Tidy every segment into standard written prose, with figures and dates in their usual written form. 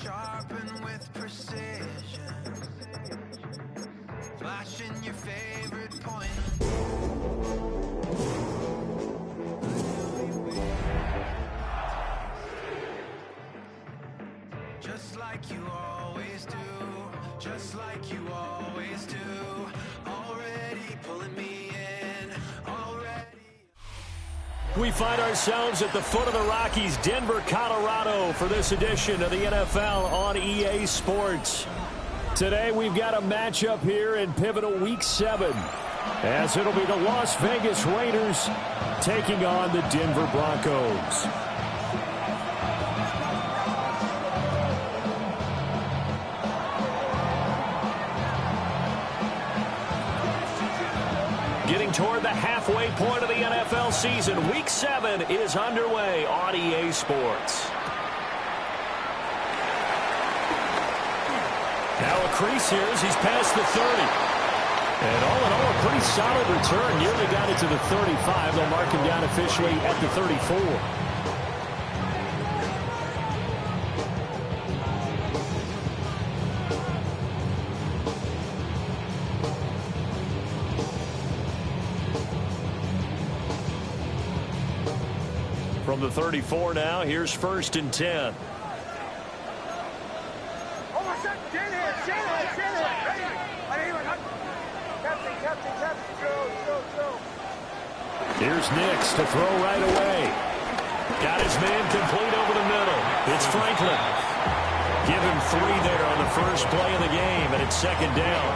sharpened with precision. Flashing your favorite point. Just like you always do, just like you always do. Already pulling me in, already. We find ourselves at the foot of the Rockies, Denver, Colorado, for this edition of the NFL on EA Sports. Today we've got a matchup here in pivotal Week 7, as it'll be the Las Vegas Raiders taking on the Denver Broncos. Getting toward the halfway point of the NFL season, Week 7 is underway on EA Sports. Now a crease here as he's past the 30. And all in all, a pretty solid return. Nearly got it to the 35. They'll mark him down officially at the 34. From the 34 now, here's 1st and 10. Here's Nix to throw right away. Got his man complete over the middle. It's Franklin. Give him 3 there on the first play of the game, and it's 2nd down.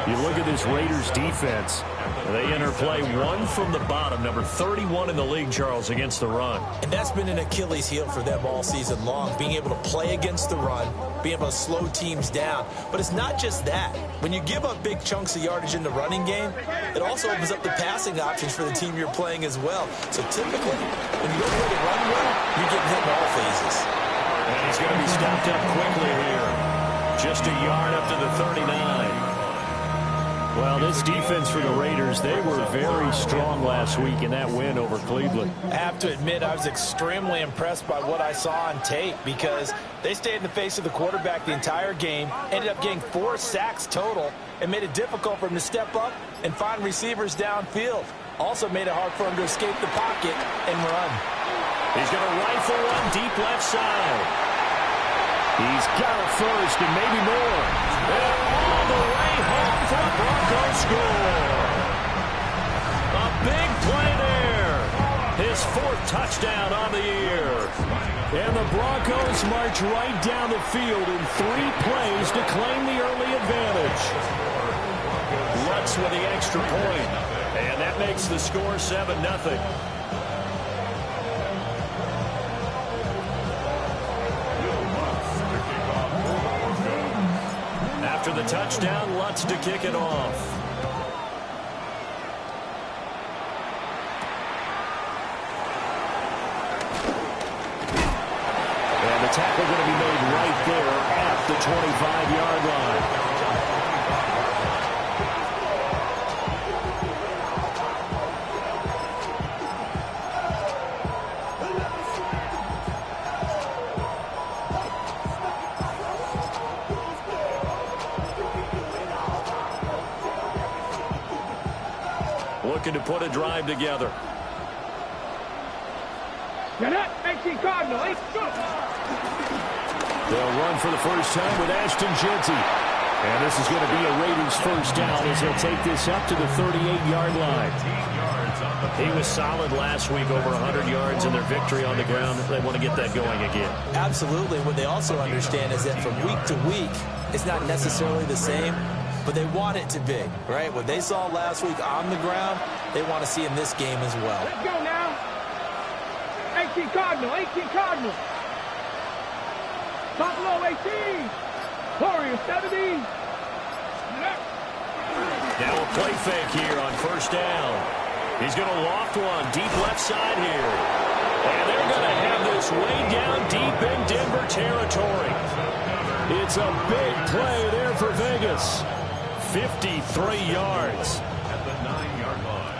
You look at this Raiders defense. They interplay one from the bottom, number 31 in the league, Charles, against the run. And that's been an Achilles heel for them all season long, being able to play against the run, being able to slow teams down. But it's not just that. When you give up big chunks of yardage in the running game, it also opens up the passing options for the team you're playing as well. So typically, when you don't play the run well, you're getting hit in all phases. And he's going to be stopped up quickly here. Just a yard up to the 39. Well, this defense for the Raiders, they were very strong last week in that win over Cleveland. I have to admit, I was extremely impressed by what I saw on tape because they stayed in the face of the quarterback the entire game, ended up getting 4 sacks total, and made it difficult for him to step up and find receivers downfield. Also made it hard for him to escape the pocket and run. He's going to rifle one deep left side. He's got it first and maybe more. And all the way home for the Broncos score. A big play there. His 4th touchdown on the year. And the Broncos march right down the field in 3 plays to claim the early advantage. Lutz with the extra point. And that makes the score 7-0. After the touchdown, Lutz to kick it off. And the tackle going to be made right there at the 25-yard line. Looking to put a drive together. They'll run for the first time with Ashton Jeanty. And this is going to be a Raiders first down as he'll take this up to the 38-yard line. He was solid last week, over 100 yards in their victory on the ground. They want to get that going again. Absolutely. What they also understand is that from week to week, it's not necessarily the same, but they want it to be, right? What they saw last week on the ground, they want to see in this game as well. Let's go now. 18 Cardinal, 18 Cardinal. Buffalo 18. Warriors 17. Now a play fake here on first down. He's going to loft one deep left side here. And they're going to have this way down deep in Denver territory. It's a big play there for Vegas. 53 yards. At the 9-yard line.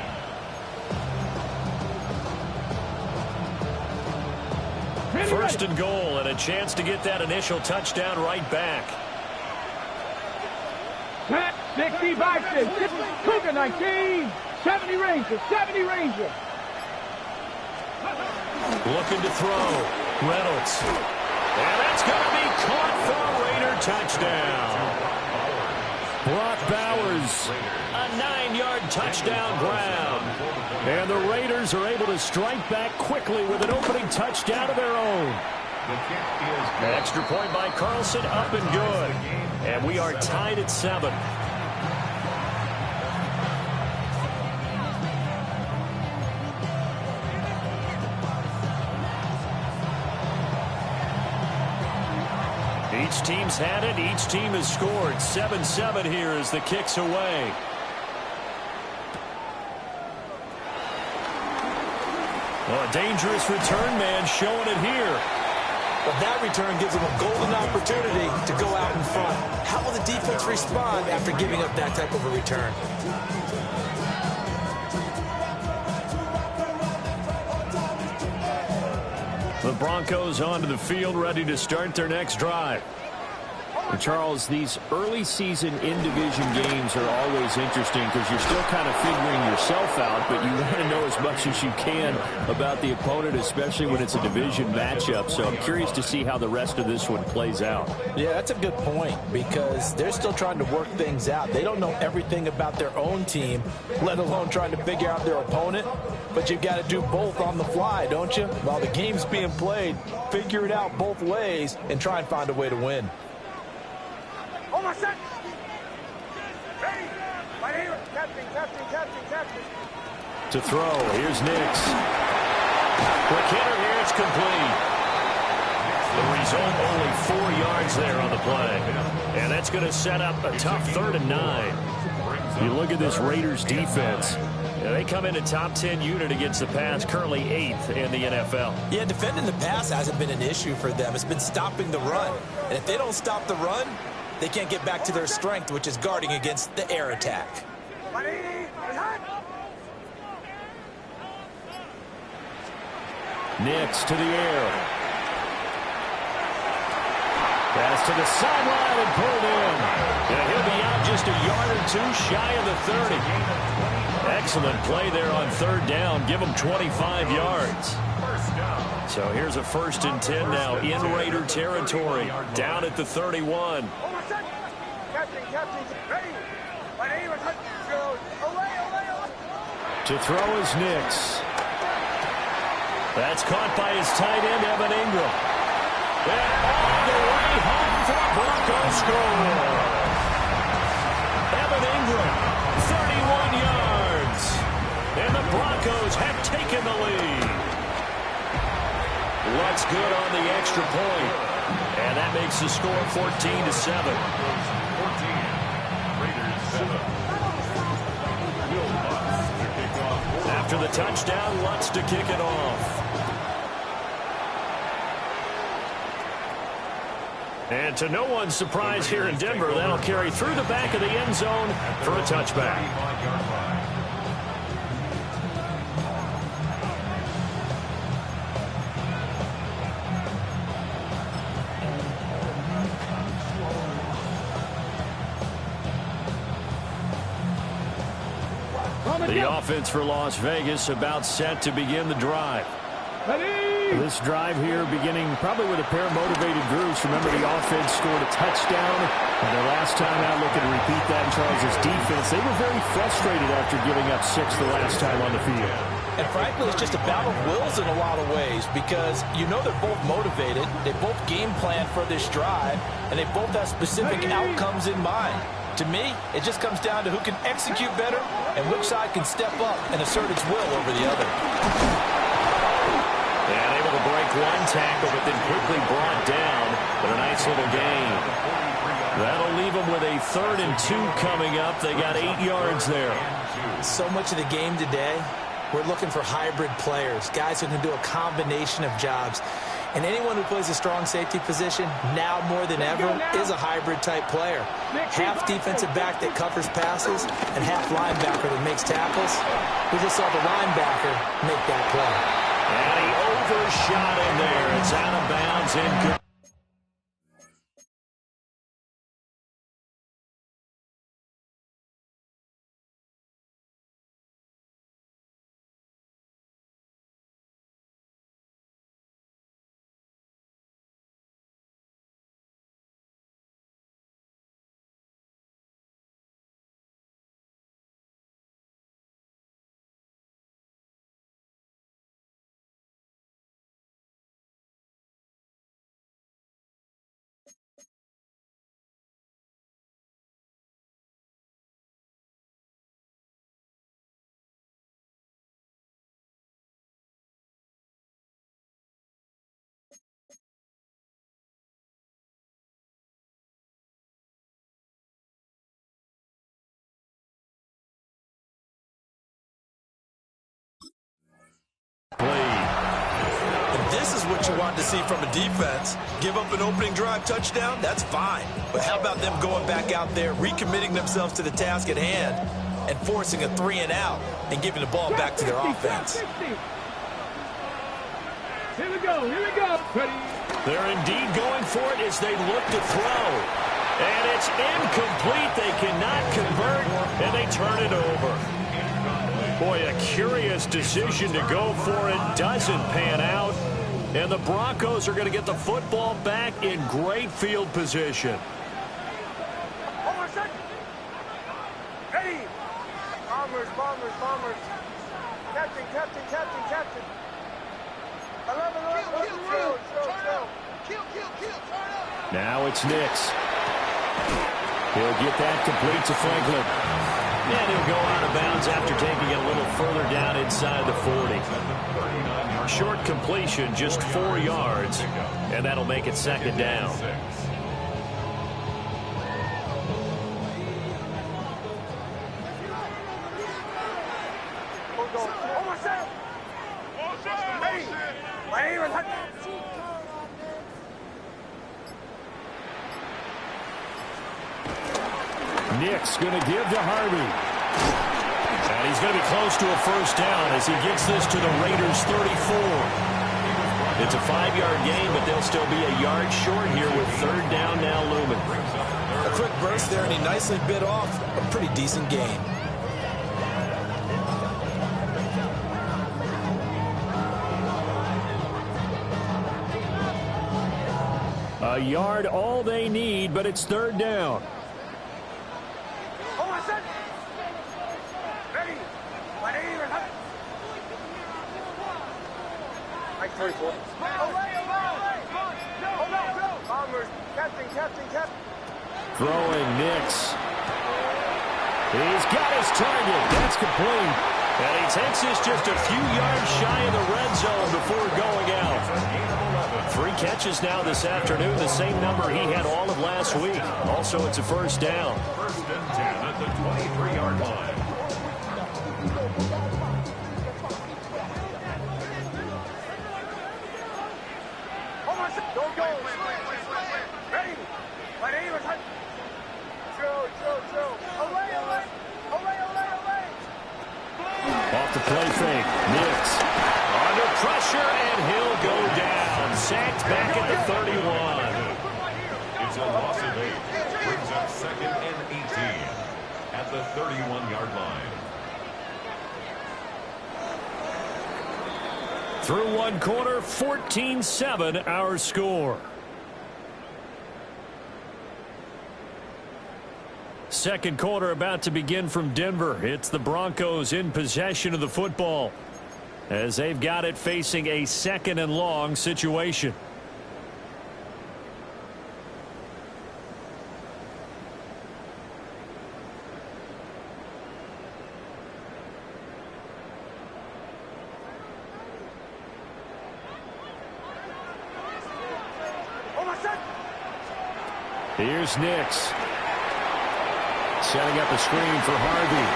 First and goal, and a chance to get that initial touchdown right back. 65 Cougar 19. 70 Ranger. 70 Ranger. Looking to throw. Reynolds. And that's going to be caught for a Raider touchdown. Brock Bowers, a 9-yard touchdown grab. And the Raiders are able to strike back quickly with an opening touchdown of their own. An extra point by Carlson, up and good. And we are tied at 7. Each team's had it. Each team has scored. 7-7 here as the kick's away. Well, a dangerous return man showing it here. But that return gives them a golden opportunity to go out in front. How will the defense respond after giving up that type of a return? The Broncos onto the field, ready to start their next drive. And Charles, these early season in-division games are always interesting because you're still kind of figuring yourself out, but you want to know as much as you can about the opponent, especially when it's a division matchup. So I'm curious to see how the rest of this one plays out. Yeah, that's a good point because they're still trying to work things out. They don't know everything about their own team, let alone trying to figure out their opponent. But you've got to do both on the fly, don't you? While the game's being played, figure it out both ways and try and find a way to win. To throw, here's Nix. Quick hitter here, it's complete. The result, only 4 yards there on the play. And that's going to set up a tough 3rd and 9. You look at this Raiders defense. They come in a top 10 unit against the pass, currently 8th in the NFL. Yeah, defending the pass hasn't been an issue for them. It's been stopping the run. And if they don't stop the run, they can't get back to their strength, which is guarding against the air attack. Nix to the air. Pass to the sideline and pulled in. And he'll be out just a yard or 2 shy of the 30. Excellent play there on 3rd down. Give them 25 yards. So here's a 1st and 10 now in Raider territory. Down at the 31. To throw is Nix. That's caught by his tight end, Evan Ingram. And all the way home for a Broncos score. Evan Ingram, 31 yards. And the Broncos have taken the lead. Looks good on the extra point. And that makes the score 14-7. After the touchdown, Lutz to kick it off. And to no one's surprise here in Denver, that'll carry through the back of the end zone for a touchback. The offense for Las Vegas about set to begin the drive. This drive here beginning probably with a pair of motivated groups. Remember, the offense scored a touchdown. And the last time out, looking to repeat that in Charles' defense, they were very frustrated after giving up 6 the last time on the field. And frankly, it's just a battle of wills in a lot of ways because you know they're both motivated. They both game plan for this drive, and they both have specific outcomes in mind. To me, it just comes down to who can execute better and which side can step up and assert its will over the other. And able to break one tackle, but then quickly brought down. But a nice little gain. That'll leave them with a 3rd and 2 coming up. They got 8 yards there. So much of the game today, we're looking for hybrid players, guys who can do a combination of jobs. And anyone who plays a strong safety position, now more than ever, is a hybrid-type player. Half defensive back that covers passes and half linebacker that makes tackles. We just saw the linebacker make that play. And he overshot him there. It's out of bounds and good. And this is what you want to see from a defense. Give up an opening drive touchdown, that's fine. But how about them going back out there, recommitting themselves to the task at hand, and forcing a 3-and-out and giving the ball back to their offense. Here we go. Ready. They're indeed going for it as they look to throw. And it's incomplete. They cannot convert, and they turn it over. Boy, a curious decision to go for it. Doesn't pan out. And the Broncos are going to get the football back in great field position. Hold on a second. Ready. Bombers. Captain. 11. Kill. Turn up. Now it's Nix. He'll get that complete to Franklin. And he'll go out of bounds after taking it a little further down inside the 40. Short completion, just 4 yards, and that'll make it second down. Nix going to give to Harvey. And he's going to be close to a first down as he gets this to the Raiders' 34. It's a 5-yard gain, but they'll still be a yard short here with third down now looming. A quick burst there, and he nicely bit off a pretty decent gain. A yard all they need, but it's third down. Captain. Throwing Nix. He's got his target. That's complete. And he takes this just a few yards shy of the red zone before going out. 3 catches now this afternoon, the same number he had all of last week. Also, it's a first down. First and 10 at the 23-yard line. Off the play fake, Nix under pressure, and he'll go down. Sacked back at the 31. It's a loss of 8. Brings up second and 18 at the 31-yard line. Through one quarter, 14-7 our score. Second quarter about to begin from Denver. It's the Broncos in possession of the football as they've got it facing a second and long situation. Here's Nix. Setting up a screen for Harvey.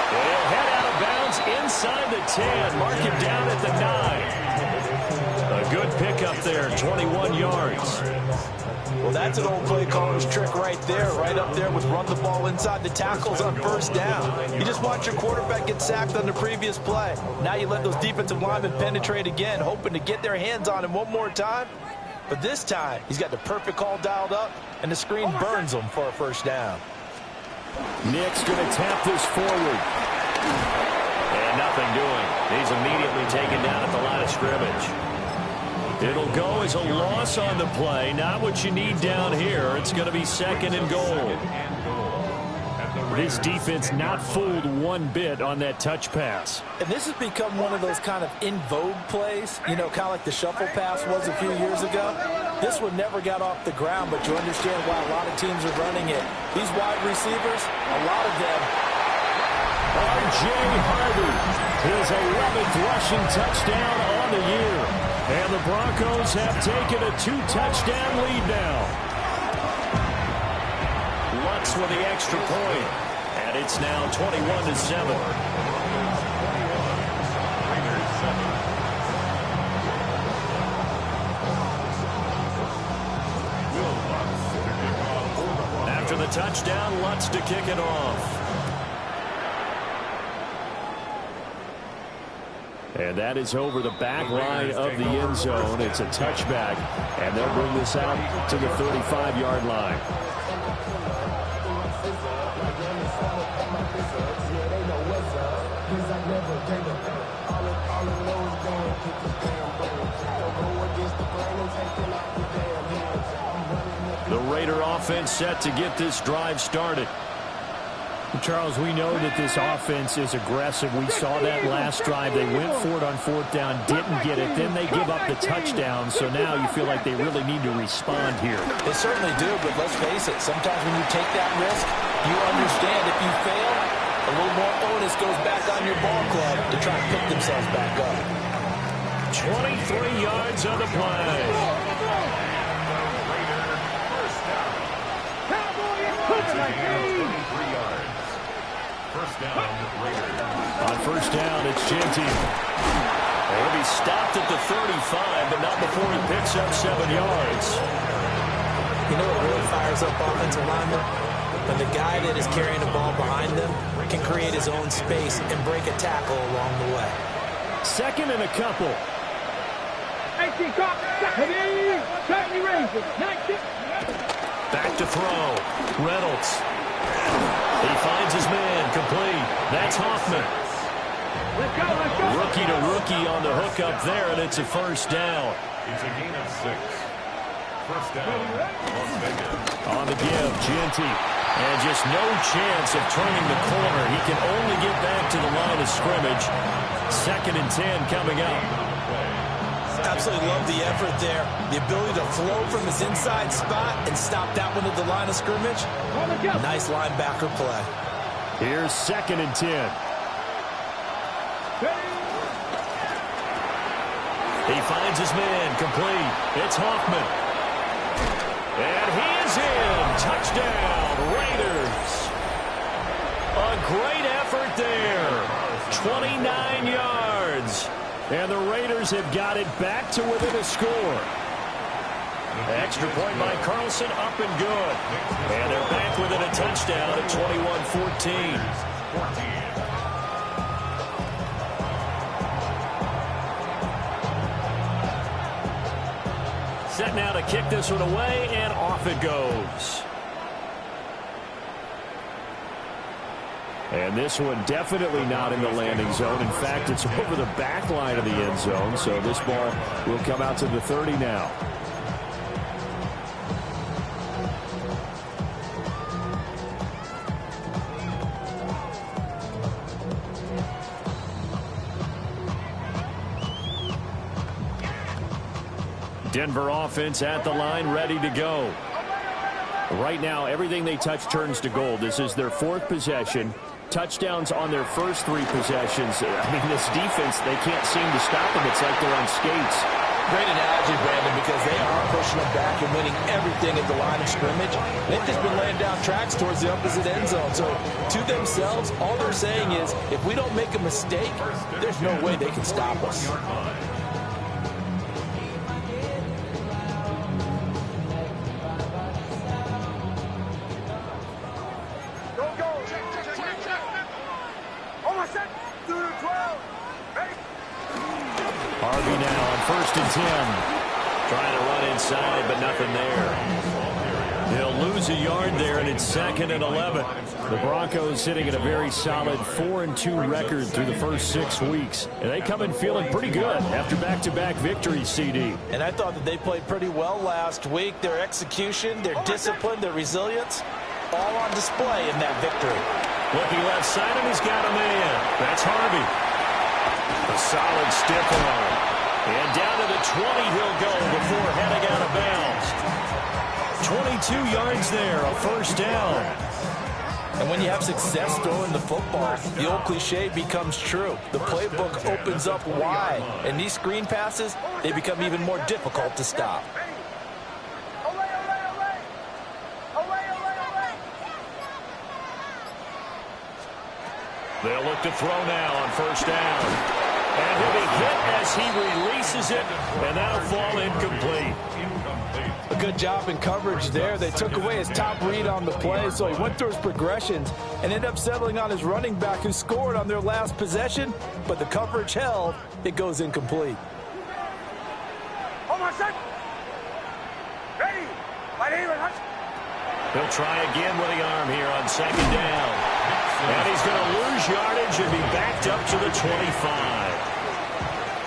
They'll head out of bounds inside the 10. Mark him down at the 9. A good pickup there, 21 yards. Well, that's an old play caller's trick right there, right up there with run the ball inside the tackles on first down. You just watch your quarterback get sacked on the previous play. Now you let those defensive linemen penetrate again, hoping to get their hands on him one more time. But this time, he's got the perfect call dialed up, and the screen burns him for a first down. Nick's going to tap this forward. And nothing doing. He's immediately taken down at the line of scrimmage. It'll go as a loss on the play. Not what you need down here. It's going to be second and goal. This defense not fooled one bit on that touch pass. And this has become one of those kind of in vogue plays, you know, kind of like the shuffle pass was a few years ago. This one never got off the ground, but you understand why a lot of teams are running it. These wide receivers, a lot of them. R.J. Harvey, his 11th rushing touchdown on the year. And the Broncos have taken a 2-touchdown lead now. Lutz with the extra point. And it's now 21-7. After the touchdown, Lutz to kick it off. And that is over the back line of the end zone. It's a touchback, and they'll bring this out to the 35-yard line. The Raider offense set to get this drive started. Charles, we know that this offense is aggressive. We saw that last drive. They went for it on fourth down, didn't get it. Then they give up the touchdown. So now you feel like they really need to respond here. They certainly do, but let's face it. Sometimes when you take that risk, you understand if you fail, a little more onus goes back on your ball club to try and pick themselves back up. 23 yards on the play. On first down, it's Jeanty. He'll be stopped at the 35, but not before he picks up 7 yards. You know what really fires up offensive linemen? When the guy that is carrying the ball behind them can create his own space and break a tackle along the way. Second and a couple. Back to throw. Reynolds. He finds his man, complete. That's Hoffman. Rookie to rookie on the hookup there, and it's a first down. It's a gain of 6. First down, Las Vegas. On the give, Jeanty. And just no chance of turning the corner. He can only get back to the line of scrimmage. Second and 10 coming up. Absolutely love the effort there. The ability to flow from his inside spot and stop that one at the line of scrimmage. Nice linebacker play. Here's second and 10. He finds his man, complete. It's Hoffman. And he is in. Touchdown, Raiders. A great effort there. 29 yards. And the Raiders have got it back to within a score. Extra point by Carlson, up and good. And they're back within a touchdown at 21-14. Set now to kick this one away, and off it goes. And this one definitely not in the landing zone. In fact, it's over the back line of the end zone. So this ball will come out to the 30 now. Denver offense at the line, ready to go. Right now, everything they touch turns to gold. This is their fourth possession. Touchdowns on their first 3 possessions. I mean, this defense, they can't seem to stop them. It's like they're on skates. Great analogy, Brandon, because they are pushing them back and winning everything at the line of scrimmage. They've just been laying down tracks towards the opposite end zone. So, to themselves, all they're saying is, if we don't make a mistake, there's no way they can stop us. Harvey now on 1st and 10. Trying to run inside, but nothing there. He'll lose a yard there, and it's 2nd and 11. The Broncos sitting at a very solid 4-2 record through the first 6 weeks. And they come in feeling pretty good after back-to-back victories, CD. And I thought that they played pretty well last week. Their execution, their discipline, their resilience, all on display in that victory. Looking left side, and he's got a man. That's Harvey. A solid stiff arm. And down to the 20 he'll go before heading out of bounds. 22 yards there, a 1st down. And when you have success throwing the football, the old cliche becomes true. The playbook opens up wide, and these screen passes, they become even more difficult to stop. They'll look to throw now on 1st down. And he'll be hit as he releases it, and that'll fall incomplete. A good job in coverage there. They took away his top read on the play, so he went through his progressions and ended up settling on his running back who scored on their last possession, but the coverage held. It goes incomplete. He'll try again with the arm here on 2nd down. And he's going to lose yardage and be backed up to the 25.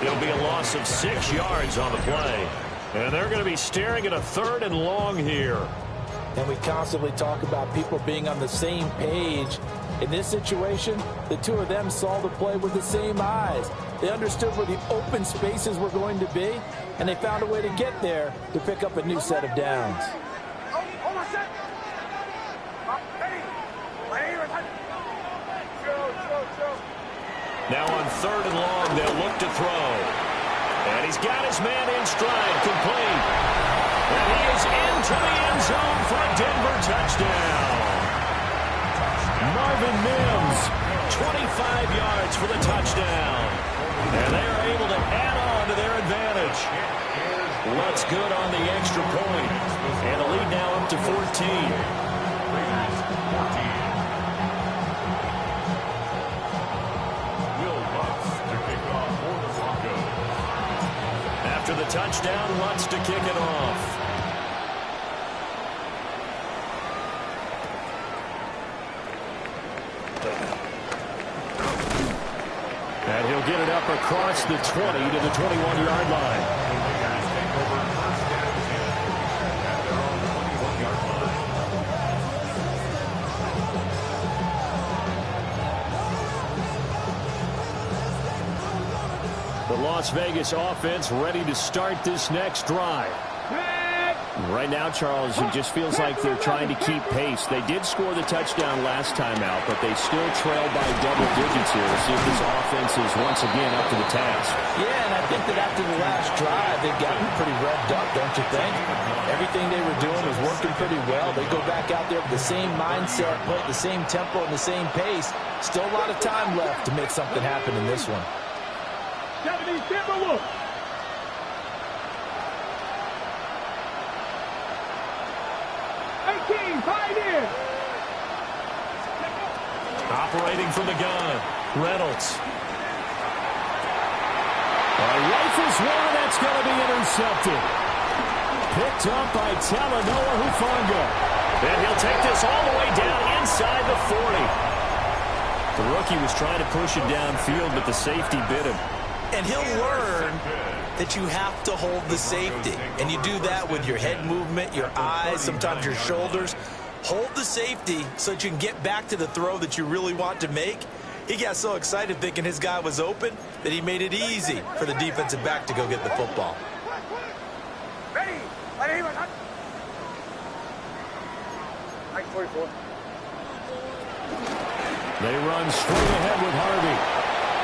It'll be a loss of 6 yards on the play. And they're going to be staring at a 3rd and long here. And we constantly talk about people being on the same page. In this situation, the two of them saw the play with the same eyes. They understood where the open spaces were going to be, and they found a way to get there to pick up a new set of downs. Now on 3rd and long, they'll look to throw. And he's got his man in stride, complete. And he is into the end zone for a Denver touchdown. Marvin Mims, 25 yards for the touchdown. And they are able to add on to their advantage. Looks good on the extra point. And the lead now up to 14. After the touchdown, Lutz to kick it off. And he'll get it up across the 20 to the 21-yard line. The Las Vegas offense ready to start this next drive. Right now, Charles, it just feels like they're trying to keep pace. They did score the touchdown last time out, but they still trail by double digits here. We'll see if this offense is once again up to the task. Yeah, and I think that after the last drive, they've gotten pretty revved up, don't you think? Everything they were doing was working pretty well. They go back out there with the same mindset, play at the same tempo and the same pace. Still a lot of time left to make something happen in this one. 70 Timberwolves. Pioneer. Operating from the gun, Reynolds. Rifles one, that's going to be intercepted. Picked up by Talanoa Hufanga. And he'll take this all the way down inside the 40. The rookie was trying to push it downfield, but the safety bit him. And he'll learn that you have to hold the safety. And you do that with your head movement, your eyes, sometimes your shoulders. Hold the safety so that you can get back to the throw that you really want to make. He got so excited thinking his guy was open that he made it easy for the defensive back to go get the football. They run straight ahead with Harvey.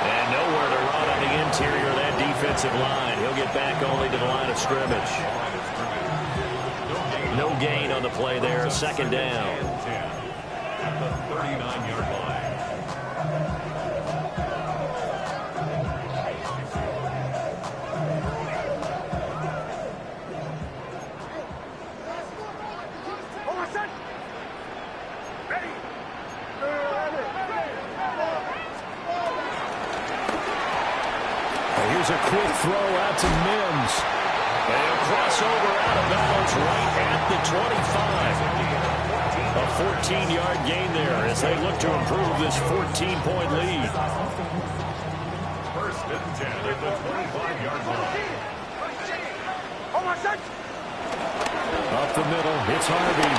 And nowhere to run on the interior of that defensive line. He'll get back only to the line of scrimmage. No gain on the play there. 2nd down. At the 39-yard line. here's a quick throw out to Mims. And he'll cross over out of bounds right at the 25. A 14-yard gain there as they look to improve this 14-point lead. First and 10 at the 25-yard line. Up the middle, it's Harvey.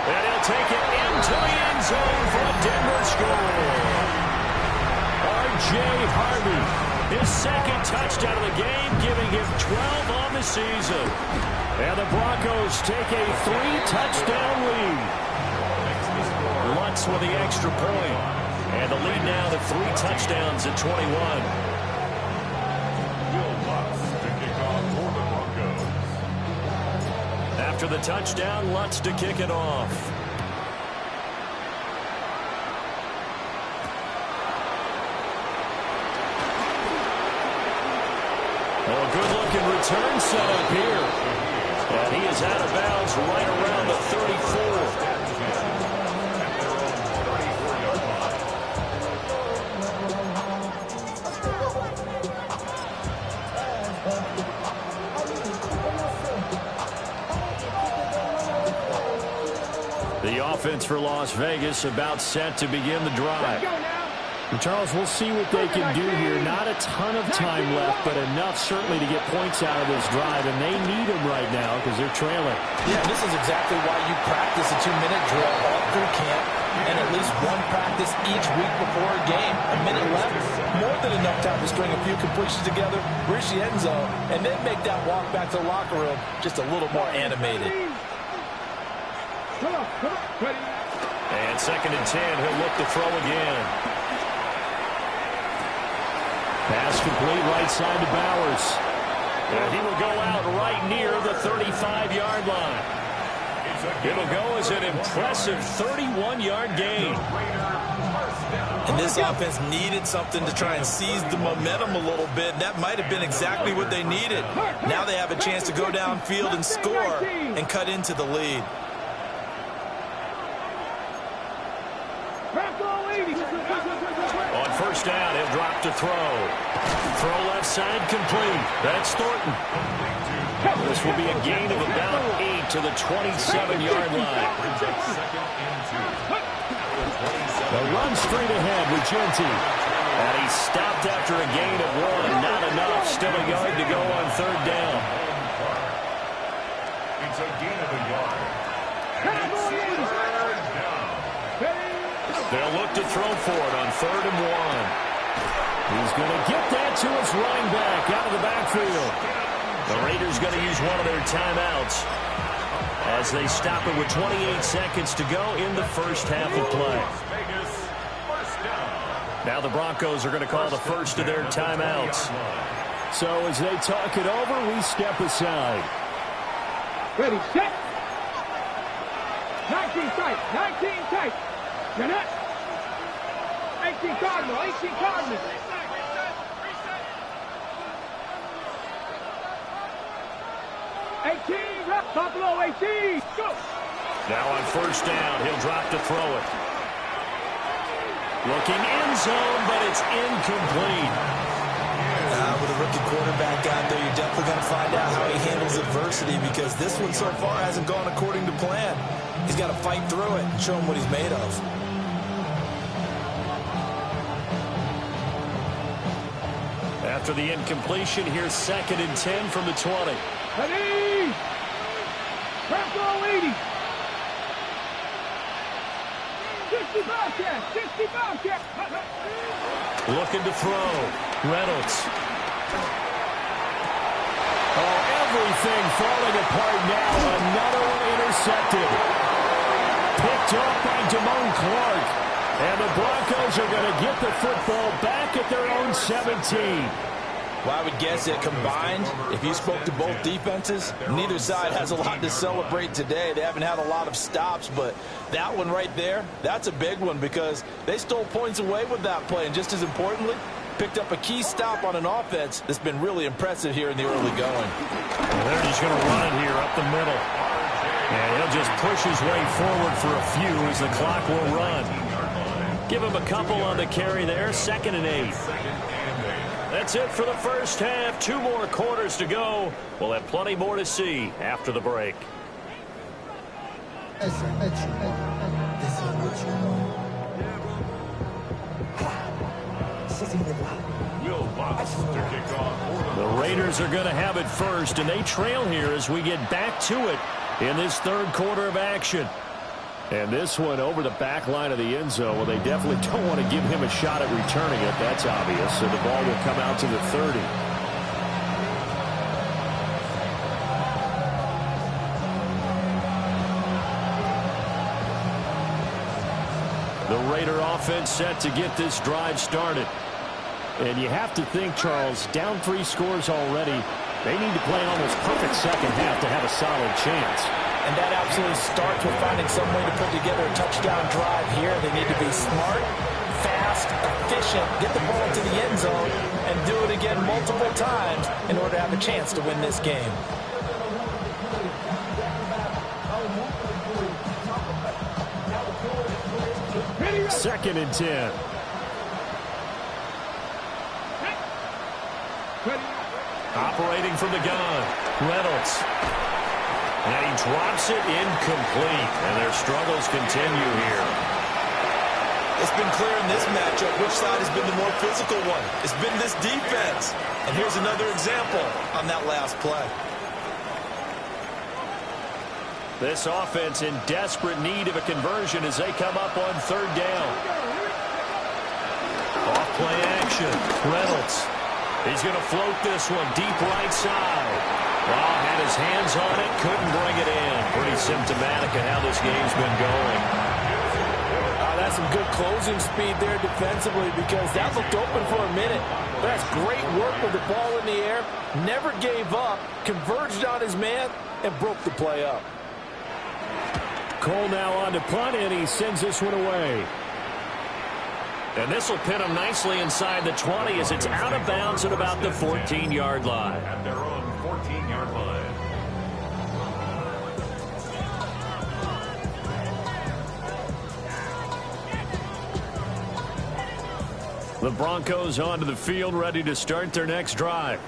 And he'll take it into the end zone for a Denver score. R.J. Harvey, his second touchdown of the game, giving him 12 on the season. And the Broncos take a 3-touchdown lead. Lutz with the extra point. And the lead now to 3 touchdowns at 21. After the touchdown, Lutz to kick it off. Oh, good-looking return set up here. And he is out of bounds right around the 34. The offense for Las Vegas about set to begin the drive. And Charles, we'll see what they can do here. Not a ton of time left, but enough certainly to get points out of this drive, and they need them right now because they're trailing. Yeah, this is exactly why you practice a 2-minute drill all through camp and at least one practice each week before a game. A minute left, more than enough time to string a few completions together, reach the end zone, and then make that walk back to the locker room just a little more animated. And second and 10, he'll look to throw again. Pass complete right side to Bowers. And he will go out right near the 35-yard line. It'll go as an impressive 31-yard gain. And this offense needed something to try and seize the momentum a little bit. That might have been exactly what they needed. Now they have a chance to go downfield and score and cut into the lead. On first down, he'll drop to throw. Throw left side complete. That's Thornton. This will be a gain of about 8 to the 27-yard line. The run straight ahead with Genty. And he stopped after a gain of 1. Not enough. Still a yard to go on third down. It's a gain of a yard. They'll look to throw for it on 3rd and 1. He's going to get that to his running back out of the backfield. The Raiders going to use one of their timeouts as they stop it with 28 seconds to go in the first half of play. Now the Broncos are going to call the first of their timeouts. So as they talk it over, we step aside. Ready, set. 19 tight, 19 tight. You're not. 18 Cardinal, 18 Cardinal. 18, up, Buffalo, 18. Go. Now on first down, he'll drop to throw it. Looking end zone, but it's incomplete. With a rookie quarterback out there, you're definitely going to find out how he handles adversity because this one so far hasn't gone according to plan. He's got to fight through it and show him what he's made of. After the incompletion, here's 2nd and 10 from the 20. Ready. Bronco 80. 60 Bobcat, 60 Bobcat. Looking to throw. Reynolds. Oh, everything falling apart now. Another one intercepted. Picked off by Damone Clark. And the Broncos are going to get the football back at their own 17. Well, I would guess that combined, if you spoke to both defenses, neither side has a lot to celebrate today. They haven't had a lot of stops, but that one right there, that's a big one because they stole points away with that play. And just as importantly, picked up a key stop on an offense that's been really impressive here in the early going. They're just going to run it here up the middle. And he'll just push his way forward for a few as the clock will run. Give him a couple on the carry there. 2nd and 8. That's it for the first half. 2 more quarters to go. We'll have plenty more to see after the break. The Raiders are going to have it first, and they trail here as we get back to it in this 3rd quarter of action. And this one over the back line of the end zone. Well, they definitely don't want to give him a shot at returning it. That's obvious. So the ball will come out to the 30. The Raider offense set to get this drive started. And you have to think, Charles, down 3 scores already. They need to play an almost perfect second half to have a solid chance. And that absolutely starts with finding some way to put together a touchdown drive here. They need to be smart, fast, efficient, get the ball into the end zone, and do it again multiple times in order to have a chance to win this game. Second and 10. Operating from the gun, Reynolds. And he drops it incomplete. And their struggles continue here. It's been clear in this matchup which side has been the more physical one. It's been this defense. And here's another example on that last play. This offense in desperate need of a conversion as they come up on 3rd down. Off play action. Reynolds. He's going to float this one deep right side. Well, had his hands on it, couldn't bring it in. Pretty symptomatic of how this game's been going. That's some good closing speed there defensively because that looked open for a minute. But that's great work with the ball in the air. Never gave up, converged on his man, and broke the play up. Cole now on to punt, and he sends this one away. And this will pin him nicely inside the 20 as it's out of bounds at about the 14-yard line. At their own 14-yard line. The Broncos onto the field, ready to start their next drive.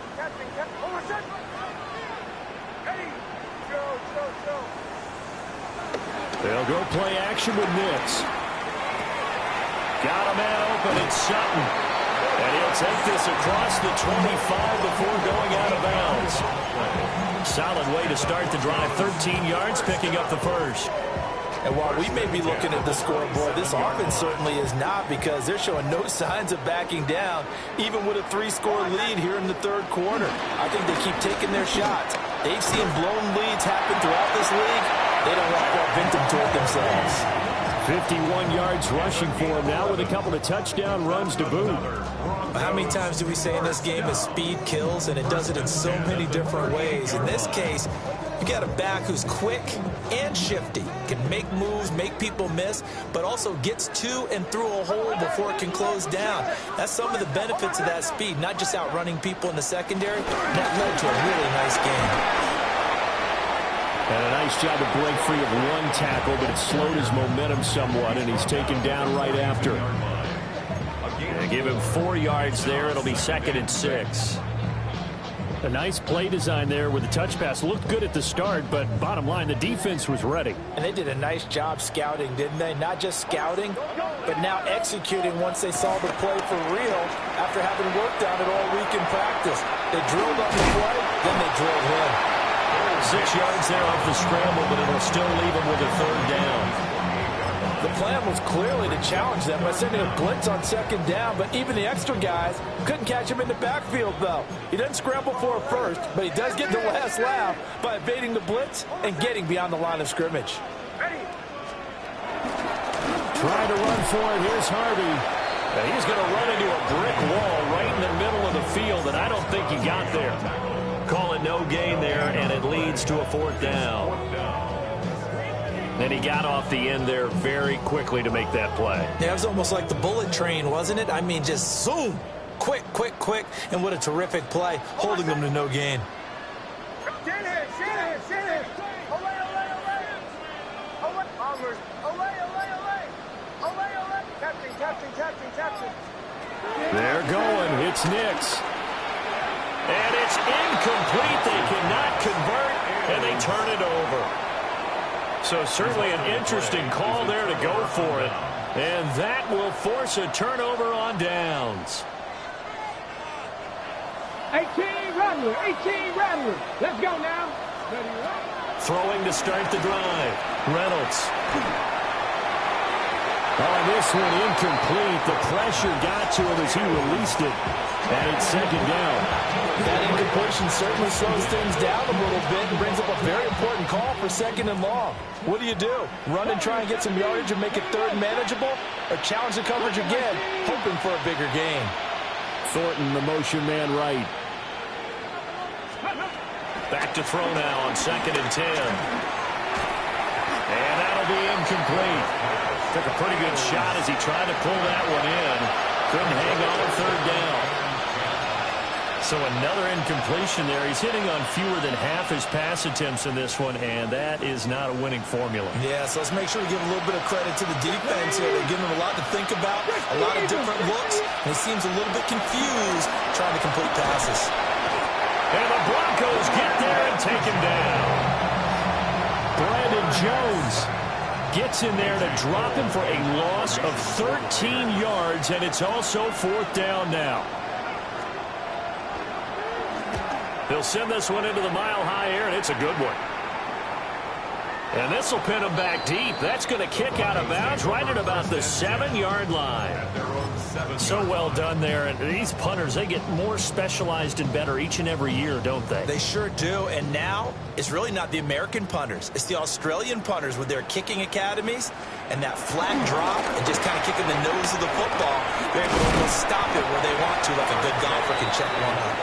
They'll go play action with Nix. Got a man open, it's Sutton. And he'll take this across the 25 before going out of bounds. Solid way to start the drive. 13 yards, picking up the first. And while we may be looking at the scoreboard, this offense certainly is not because they're showing no signs of backing down, even with a 3-score lead here in the 3rd quarter. I think they keep taking their shots. They've seen blown leads happen throughout this league. They don't want to prevent them toward themselves. 51 yards rushing for him now with a couple of touchdown runs to boot. How many times do we say in this game that speed kills, and it does it in so many different ways? In this case, you got a back who's quick and shifty, can make moves, make people miss, but also gets to and through a hole before it can close down. That's some of the benefits of that speed, not just outrunning people in the secondary. That led to a really nice game. And a nice job to break free of one tackle, but it slowed his momentum somewhat, and he's taken down right after. They give him 4 yards there. It'll be 2nd and 6. A nice play design there with the touch pass. Looked good at the start, but bottom line, the defense was ready. And they did a nice job scouting, didn't they? Not just scouting, but now executing once they saw the play for real after having worked on it all week in practice. They drilled up the play, then they drilled him. 6 yards there off the scramble, but it'll still leave him with a 3rd down. The plan was clearly to challenge them by sending a blitz on 2nd down, but even the extra guys couldn't catch him in the backfield, though. He doesn't scramble for a first, but he does get the last laugh by evading the blitz and getting beyond the line of scrimmage. Trying to run for it. Here's Harvey. And he's going to run into a brick wall right in the middle of the field, and I don't think he got there. Call it no gain there, and it leads to a 4th down. And he got off the end there very quickly to make that play. Yeah, it was almost like the bullet train, wasn't it? I mean, just zoom. Quick, quick, quick. And what a terrific play, holding them to no gain. They're going. It's Nix. And it's incomplete. They cannot convert, and they turn it over. So certainly an interesting call there to go for it. And that will force a turnover on downs. 18 Rattler, 18 Rattler. Let's go now. Throwing to start the drive. Reynolds. Oh, this one incomplete. The pressure got to him as he released it. And it's second down. That incompletion certainly slows things down a little bit and brings up a very important call for second and long. What do? Run and try and get some yardage and make it third and manageable? Or challenge the coverage again, hoping for a bigger gain? Thornton, the motion man right. Back to throw now on 2nd and 10. And that'll be incomplete. Took a pretty good shot as he tried to pull that one in. Couldn't hang on third down. So another incompletion there. He's hitting on fewer than half his pass attempts in this one, and that is not a winning formula. Yeah, so let's make sure we give a little bit of credit to the defense here. They're giving him a lot to think about, a lot of different looks, and he seems a little bit confused trying to complete passes. And the Broncos get there and take him down. Brandon Jones gets in there to drop him for a loss of 13 yards, and it's also 4th down now. He'll send this one into the mile-high air, and it's a good one. And this will pin him back deep. That's going to kick out of bounds right at about the 7-yard line. So well done there. And these punters, they get more specialized and better each and every year, don't they? They sure do. And now it's really not the American punters. It's the Australian punters with their kicking academies and that flat drop and just kind of kicking the nose of the football. They're able to almost stop it where they want to, like a good golfer can check one out.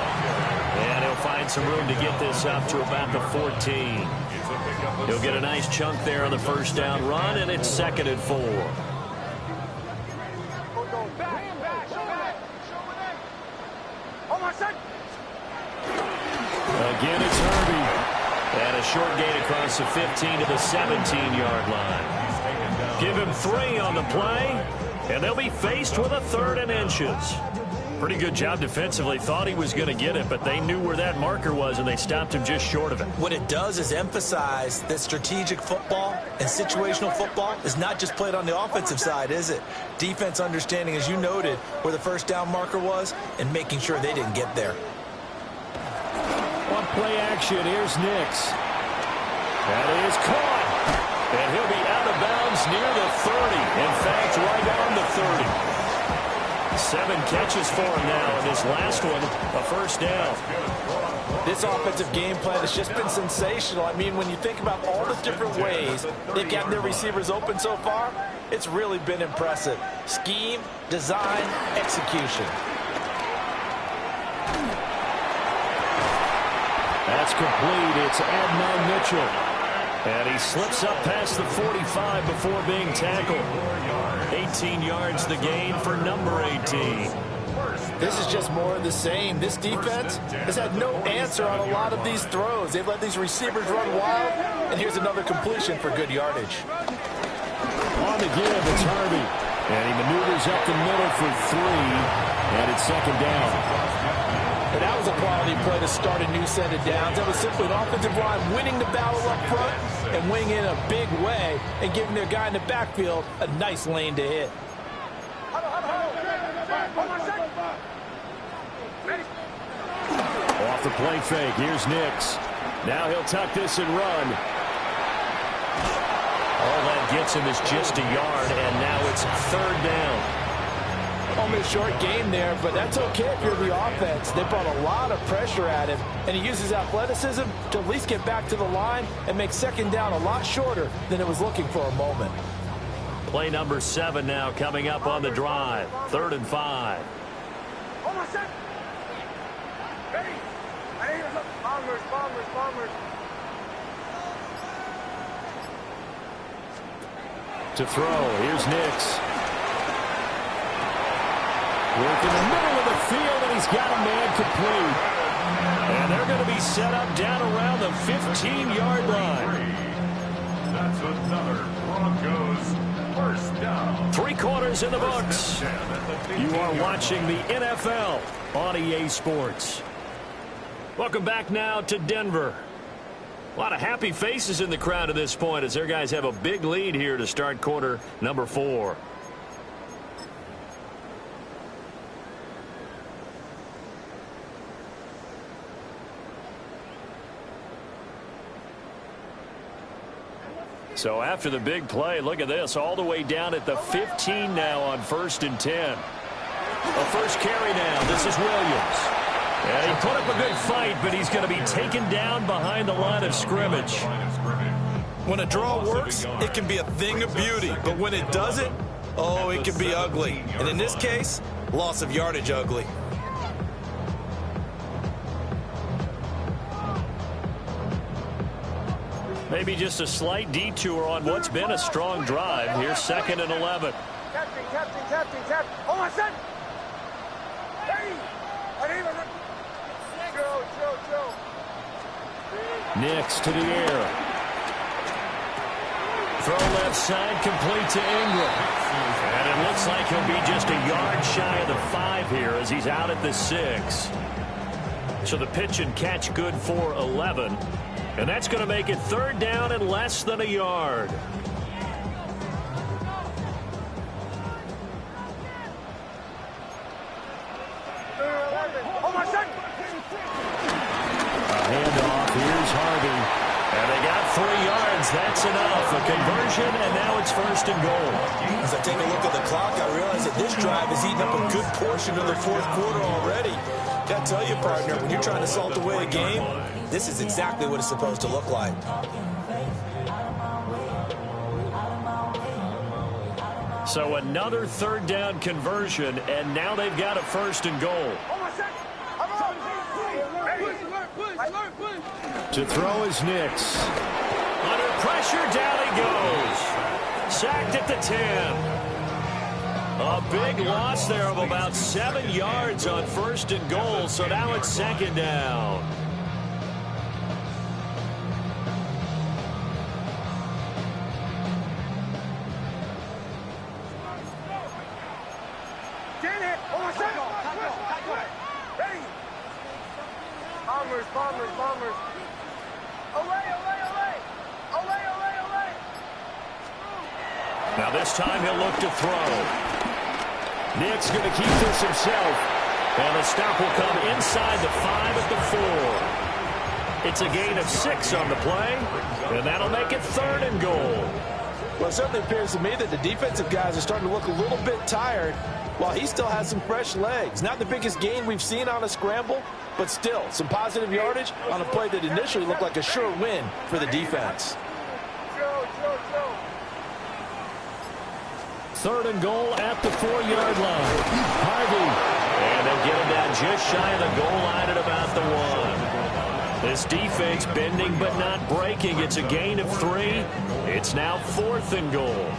And he'll find some room to get this up to about the 14. He'll get a nice chunk there on the first down run, and it's 2nd and 4. Again, it's Herbie. And a short gain across the 15 to the 17-yard line. Give him 3 on the play, and they'll be faced with a 3rd and inches. Pretty good job defensively. Thought he was going to get it, but they knew where that marker was, and they stopped him just short of it. What it does is emphasize that strategic football and situational football is not just played on the offensive side, is it? Defense understanding, as you noted, where the first down marker was and making sure they didn't get there. On play action, here's Nix. That is caught. And he'll be out of bounds near the 30. In fact, right on the 30. 7 catches for him now, and this last one, a first down. This offensive game plan has just been sensational. I mean, when you think about all the different ways they've gotten their receivers open so far, it's really been impressive. Scheme, design, execution. That's complete. It's Adnan Mitchell. And he slips up past the 45 before being tackled. 18 yards the gain for number 18. This is just more of the same. This defense has had no answer on a lot of these throws. They've let these receivers run wild, and here's another completion for good yardage. On the give, it's Harvey. And he maneuvers up the middle for 3, and it's 2nd down. And that was a quality play to start a new set of downs. That was simply an offensive line winning the battle up front and winning in a big way and giving their guy in the backfield a nice lane to hit. Off the play fake, here's Nix. Now he'll tuck this and run. All that gets him is just a yard, and now it's 3rd down. Only a short game there, but that's okay if you're the offense. They brought a lot of pressure at him, and he uses athleticism to at least get back to the line and make 2nd down a lot shorter than it was looking for a moment. Play number 7 now coming up on the drive. 3rd and 5. To throw, here's Nix. Work in the middle of the field, and he's got a man complete. And they're going to be set up down around the 15-yard line. That's another Broncos first down. 3/4 is in the books. You are watching the NFL on EA Sports. Welcome back now to Denver. A lot of happy faces in the crowd at this point as their guys have a big lead here to start quarter number 4. So after the big play, look at this, all the way down at the 15 now on 1st and 10. A first carry now. This is Williams. And he put up a good fight, but he's going to be taken down behind the line of scrimmage. When a draw works, it can be a thing of beauty. But when it doesn't, oh, it can be ugly. And in this case, loss of yardage ugly. Maybe just a slight detour on what's been a strong drive. Here's 2nd and 11. Captain. Oh, my son! Hey! Joe. Nix to the air. Throw left side, complete to Ingram. And it looks like he'll be just a yard shy of the 5 here as he's out at the 6. So the pitch and catch good for 11. And that's going to make it 3rd down and less than a yard. Oh, my son! A handoff. Here's Harvey. And they got 3 yards. That's enough. A conversion, and now it's 1st and goal. As I take a look at the clock, I realize that this drive has eaten up a good portion of the 4th quarter already. Got to tell you, partner, when you're trying to salt away a game, this is exactly what it's supposed to look like. So another 3rd down conversion, and now they've got a 1st and goal. To throw is Nix. Under pressure, down he goes. Sacked at the 10. A big loss there of about 7 yards on 1st and goal, so now it's 2nd down. Bombers. Olay. Now this time he'll look to throw. Nick's going to keep this himself. And the stop will come inside the 5 at the 4. It's a gain of 6 on the play. And that'll make it 3rd and goal. Well, it certainly appears to me that the defensive guys are starting to look a little bit tired while he still has some fresh legs. Not the biggest gain we've seen on a scramble, but still some positive yardage on a play that initially looked like a sure win for the defense. 3rd and goal at the 4-yard line. Harvey. And they'll get him down just shy of the goal line at about the 1. This defense bending but not breaking. It's a gain of 3. It's now 4th and goal.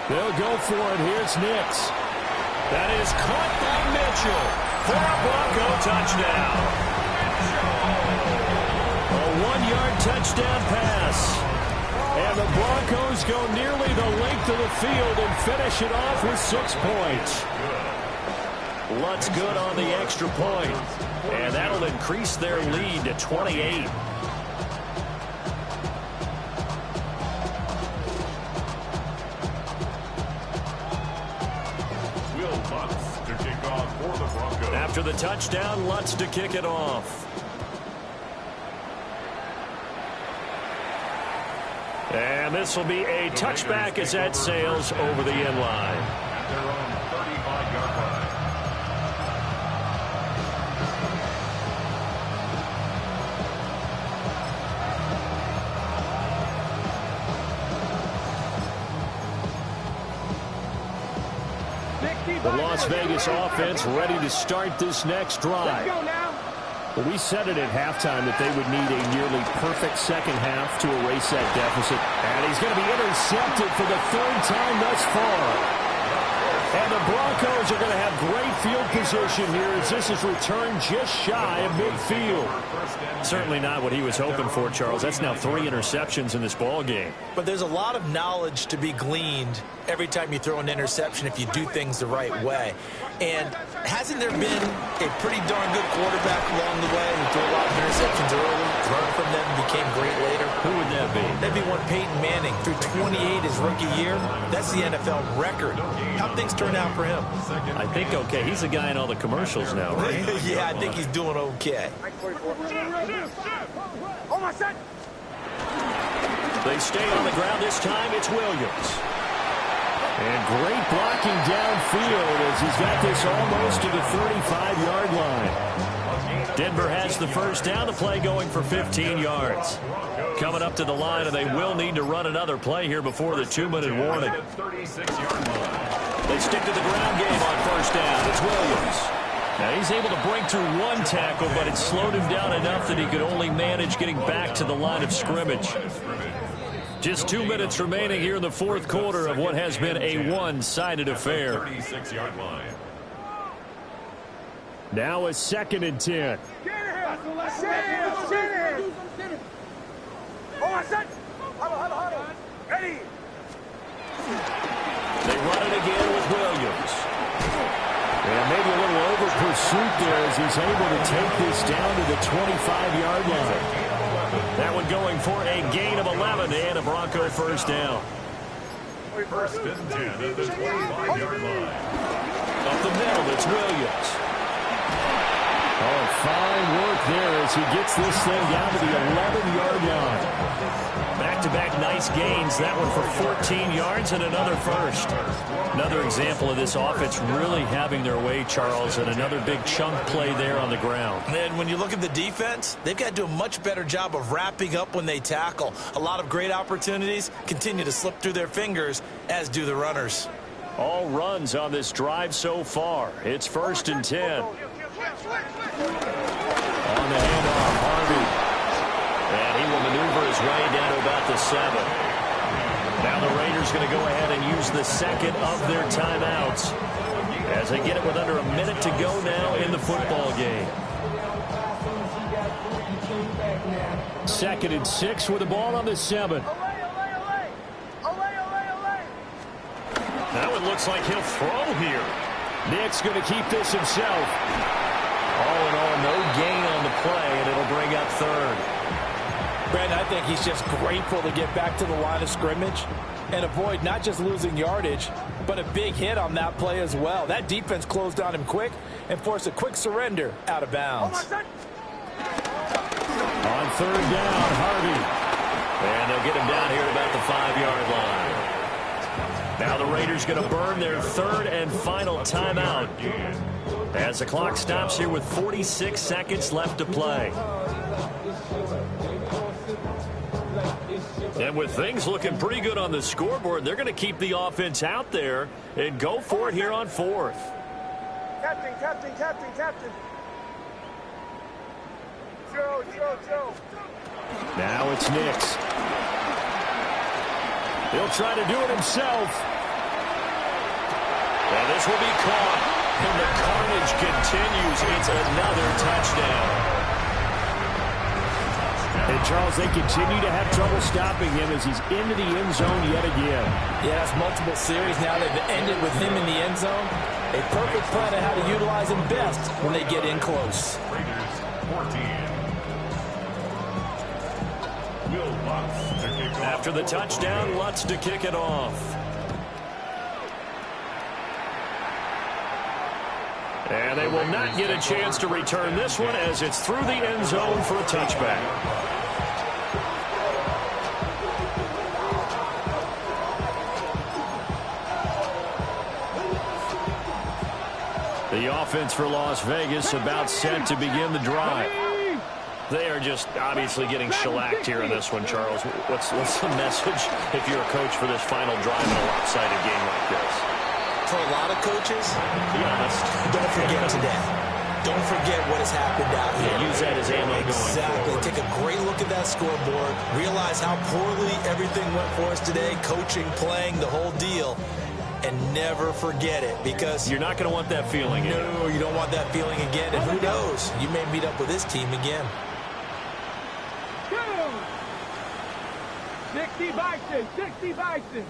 They'll go for it. Here's Nix. That is caught by Mitchell for a Bronco touchdown. A 1-yard touchdown pass. And the Broncos go nearly the length of the field and finish it off with 6 points. Lutz good on the extra point. And that'll increase their lead to 28. After the touchdown, Lutz to kick it off. And this will be a touchback as that sails over the end line. At their own 35-yard line. The Las Vegas offense ready to start this next drive. Let's go now. Well, we said it at halftime that they would need a nearly perfect second half to erase that deficit. And he's going to be intercepted for the third time thus far. And the Broncos are going to have great field position here as this is returned just shy of midfield. Certainly not what he was hoping for, Charles. That's now 3 interceptions in this ball game. But there's a lot of knowledge to be gleaned every time you throw an interception if you do things the right way. And hasn't there been a pretty darn good quarterback along the way who threw a lot of interceptions early, learned from them, and became great later? Who would that be? That'd be one Peyton Manning. Threw 28 his rookie year. That's the NFL record. How things turn out for him? I think okay. He's the guy in all the commercials now, right? Yeah, I think he's doing okay. They stay on the ground this time. It's Williams. And great blocking downfield as he's got this almost to the 35-yard line. Denver has the first down. The play going for 15 yards. Coming up to the line, and they will need to run another play here before the 2-minute warning. They stick to the ground game on first down. It's Williams. Now he's able to break through one tackle, but it slowed him down enough that he could only manage getting back to the line of scrimmage. Just 2 minutes remaining here in the fourth quarter of what has been a one-sided affair. 36-yard line. Now a 2nd and 10. They run it again with Williams. And maybe a little over pursuit there as he's able to take this down to the 25-yard line. That one going for a gain of 11 and a Bronco first down. First and 10 at the 25-yard line. Up the middle, it's Williams. Oh, fine work there as he gets this thing down to the 11-yard line. Back-to-back nice gains. That one for 14 yards and another first. Another example of this offense really having their way, Charles, and another big chunk play there on the ground. And when you look at the defense, they've got to do a much better job of wrapping up when they tackle. A lot of great opportunities continue to slip through their fingers, as do the runners. All runs on this drive so far. It's 1st and 10. On the handoff, Harvey. And he will maneuver his way down to about the 7. Now the Raiders going to go ahead and use the second of their timeouts as they get it with under a minute to go now in the football game. 2nd and 6 with the ball on the 7. That one looks like he'll throw here. Nick's going to keep this himself. All in all, no gain on the play, and it'll bring up 3rd. Brandon, I think he's just grateful to get back to the line of scrimmage and avoid not just losing yardage, but a big hit on that play as well. That defense closed on him quick and forced a quick surrender out of bounds. On 3rd down, Harvey. And they'll get him down here at about the 5-yard line. Now the Raiders going to burn their 3rd and final timeout as the clock stops here with 46 seconds left to play. And with things looking pretty good on the scoreboard, they're going to keep the offense out there and go for it here on 4th. Captain. Joe. Now it's Nix. He'll try to do it himself. And this will be caught. And the carnage continues. It's another touchdown. And, Charles, they continue to have trouble stopping him as he's into the end zone yet again. Yeah, that's multiple series. Now they've ended with him in the end zone. A perfect plan of how to utilize him best when they get in close. Raiders 14. Will Lutz to kick off. After the touchdown, Lutz to kick it off. And they will not get a chance to return this one as it's through the end zone for a touchback. The offense for Las Vegas about set to begin the drive. They are just obviously getting shellacked here in this one, Charles. What's the message if you're a coach for this final drive in a lopsided game like this? For a lot of coaches, be honest, don't forget today. don't forget what has happened out here. Yeah, use that as ammo going Exactly. forward. Take a great look at that scoreboard. Realize how poorly everything went for us today, coaching, playing, the whole deal. And never forget it, because You're not going to want that feeling again. no, you don't want that feeling again. And who knows? You may meet up with this team again. 60 Bison, 60 Bison.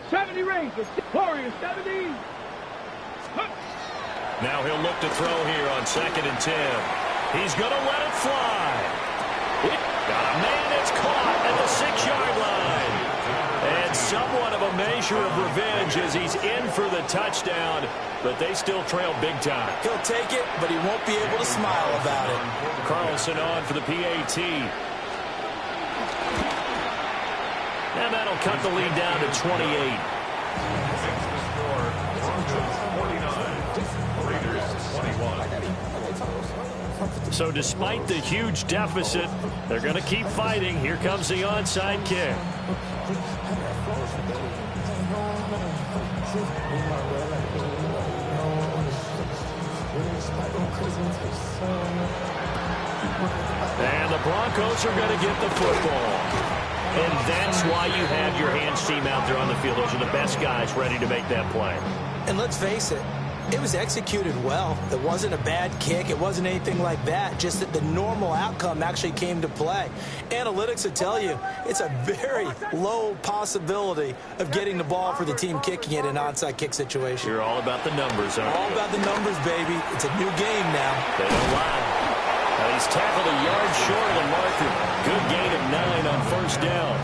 70 Rangers, Warriors, 70. Now he'll look to throw here on 2nd and 10. He's going to let it fly. Got a man that's caught at the 6-yard line. And somewhat of a measure of revenge as he's in for the touchdown, but they still trail big time. He'll take it, but he won't be able to smile about it. Carlson on for the PAT. And that'll cut the lead down to 28. Makes the score Broncos 49, Raiders 21. So despite the huge deficit, they're going to keep fighting. Here comes the onside kick. And the Broncos are going to get the football. And that's why you have your hands team out there on the field. Those are the best guys ready to make that play. And let's face it, it was executed well. It wasn't a bad kick. It wasn't anything like that. Just that the normal outcome actually came to play. Analytics will tell you it's a very low possibility of getting the ball for the team kicking it in an onside kick situation. You're all about the numbers, aren't you? All about the numbers, baby. It's a new game now. They don't lie. Now he's tackled a yard short of the marker. Good gain of 9 on 1st down.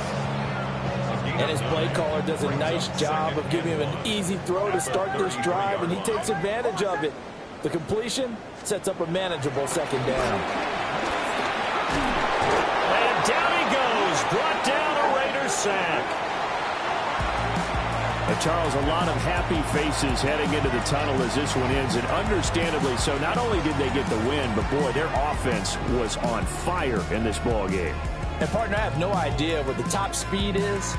And his play caller does a nice job of giving him an easy throw to start this drive, and he takes advantage of it. The completion sets up a manageable 2nd down. And down he goes. Brought down a Raiders sack. Charles, a lot of happy faces heading into the tunnel as this one ends, and understandably so. Not only did they get the win, but, boy, their offense was on fire in this ball game. And, partner, I have no idea what the top speed is.